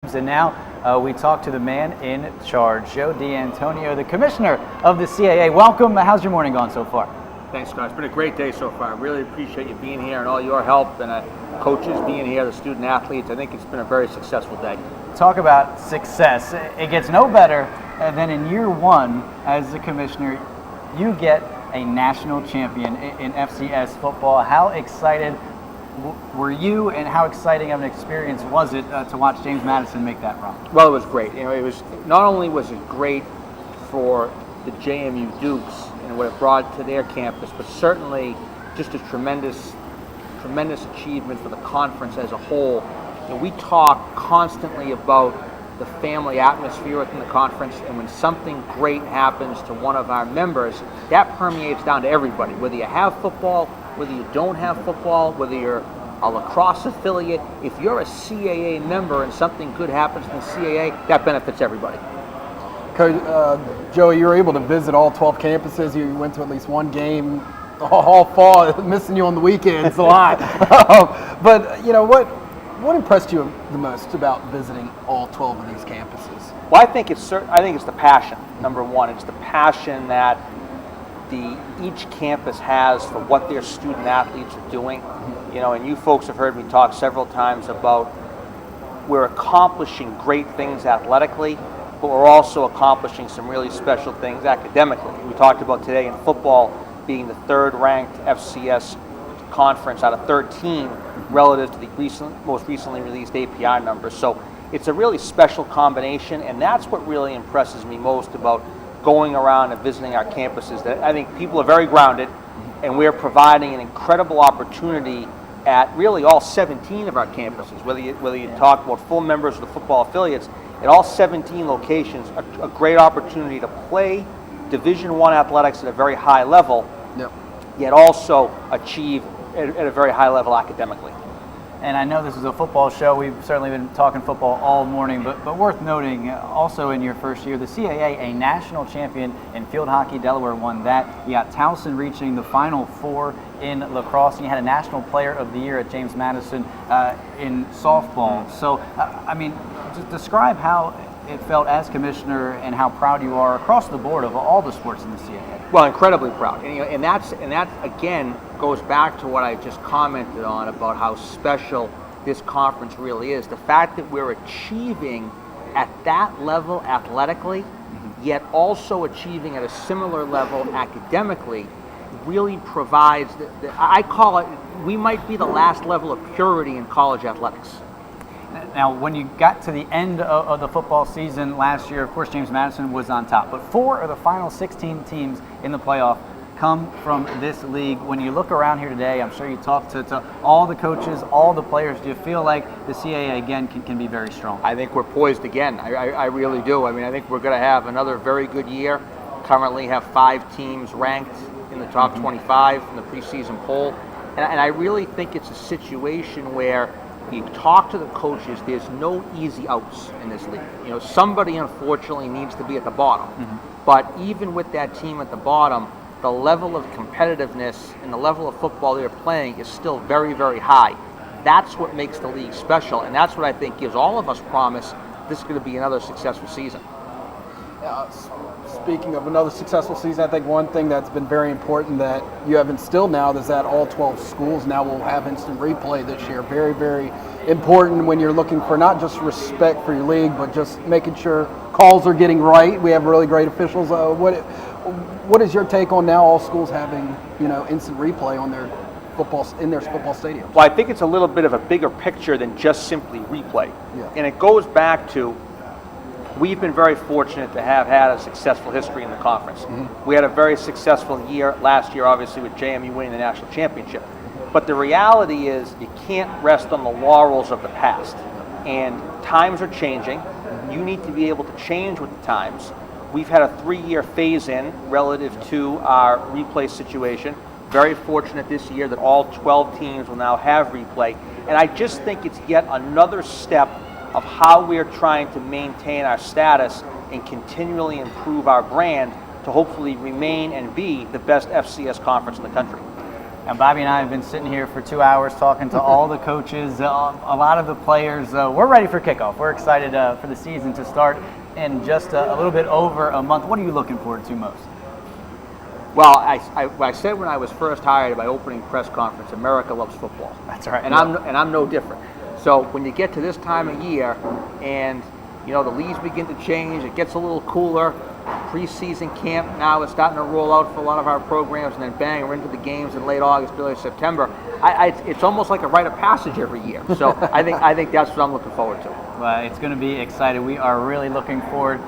And now we talk to the man in charge, Joe DAntonio, the commissioner of the CAA. Welcome. How's your morning gone so far? Thanks, Scott. It's been a great day so far. I really appreciate you being here and all your help and coaches being here, the student athletes. I think it's been a very successful day. Talk about success. It gets no better than in year one as the commissioner, you get a national champion in FCS football. How excited were you, and how exciting of an experience was it to watch James Madison make that run? Well, it was great. It was not only was it great for the JMU Dukes and what it brought to their campus, but certainly just a tremendous achievement for the conference as a whole. We talk constantly about the family atmosphere within the conference, and when something great happens to one of our members, that permeates down to everybody, whether you have football, whether you don't have football, whether you're a lacrosse affiliate. If you're a CAA member and something good happens in the CAA, that benefits everybody. Coach, Joey, you were able to visit all 12 campuses. You went to at least one game all fall, missing you on the weekends a lot. But what impressed you the most about visiting all 12 of these campuses? Well, I think it's the passion. Number one, it's the passion that each campus has for what their student athletes are doing. And you folks have heard me talk several times about we're accomplishing great things athletically, but we're also accomplishing some really special things academically. We talked about today in football being the third-ranked FCS conference out of 13 relative to the most recently released API numbers. So it's a really special combination, and that's what really impresses me most about going around and visiting our campuses. That I think people are very grounded, and we're providing an incredible opportunity at really all 17 of our campuses, whether you talk about full members of the football affiliates, at all 17 locations, a great opportunity to play Division I athletics at a very high level, yet also achieve at a very high level academically. And I know this is a football show. We've certainly been talking football all morning, but worth noting, also in your first year, the CAA, a national champion in field hockey. Delaware won that. You got Towson reaching the Final Four in lacrosse, and you had a National Player of the Year at James Madison in softball. So, describe how it felt as commissioner and how proud you are across the board of all the sports in the CAA. Well, incredibly proud, and that again goes back to what I just commented on about how special this conference really is. The fact that we're achieving at that level athletically, yet also achieving at a similar level academically, really provides. I call it, we might be the last level of purity in college athletics. Now, when you got to the end of the football season last year, of course, James Madison was on top. But 4 of the final 16 teams in the playoff come from this league. When you look around here today, I'm sure you talked to all the coaches, all the players. Do you feel like the CAA, again, can be very strong? I think we're poised again. I really do. I think we're going to have another very good year. Currently have 5 teams ranked in the top 25 in the preseason poll. And I really think it's a situation where you talk to the coaches, there's no easy outs in this league. Somebody unfortunately needs to be at the bottom. But even with that team at the bottom, the level of competitiveness and the level of football they're playing is still very, very high. That's what makes the league special, and that's what I think gives all of us promise this is going to be another successful season. Speaking of another successful season, I think one thing that's been very important that you have instilled now is that all 12 schools now will have instant replay this year. Very, very important when you're looking for not just respect for your league, but just making sure calls are getting right. We have really great officials. What is your take on now all schools having instant replay on their football stadiums? Well, I think it's a little bit of a bigger picture than just simply replay. And it goes back to we've been very fortunate to have had a successful history in the conference. We had a very successful year last year, obviously, with JMU winning the national championship. But the reality is you can't rest on the laurels of the past. And times are changing. You need to be able to change with the times. We've had a 3-year phase-in relative to our replay situation. Very fortunate this year that all 12 teams will now have replay. And I just think it's yet another step of how we're trying to maintain our status and continually improve our brand to hopefully remain and be the best FCS conference in the country. And Bobby and I have been sitting here for 2 hours talking to all the coaches, a lot of the players. We're ready for kickoff. We're excited for the season to start in just a little bit over a month. What are you looking forward to most? Well, I said when I was first hired at my opening press conference, America loves football. That's right. And I'm no different. So when you get to this time of year and the leaves begin to change, it gets a little cooler. Preseason camp now is starting to roll out for a lot of our programs, and then bang, we're into the games in late August, early September. It's almost like a rite of passage every year. So I think that's what I'm looking forward to. Well, it's going to be exciting. We are really looking forward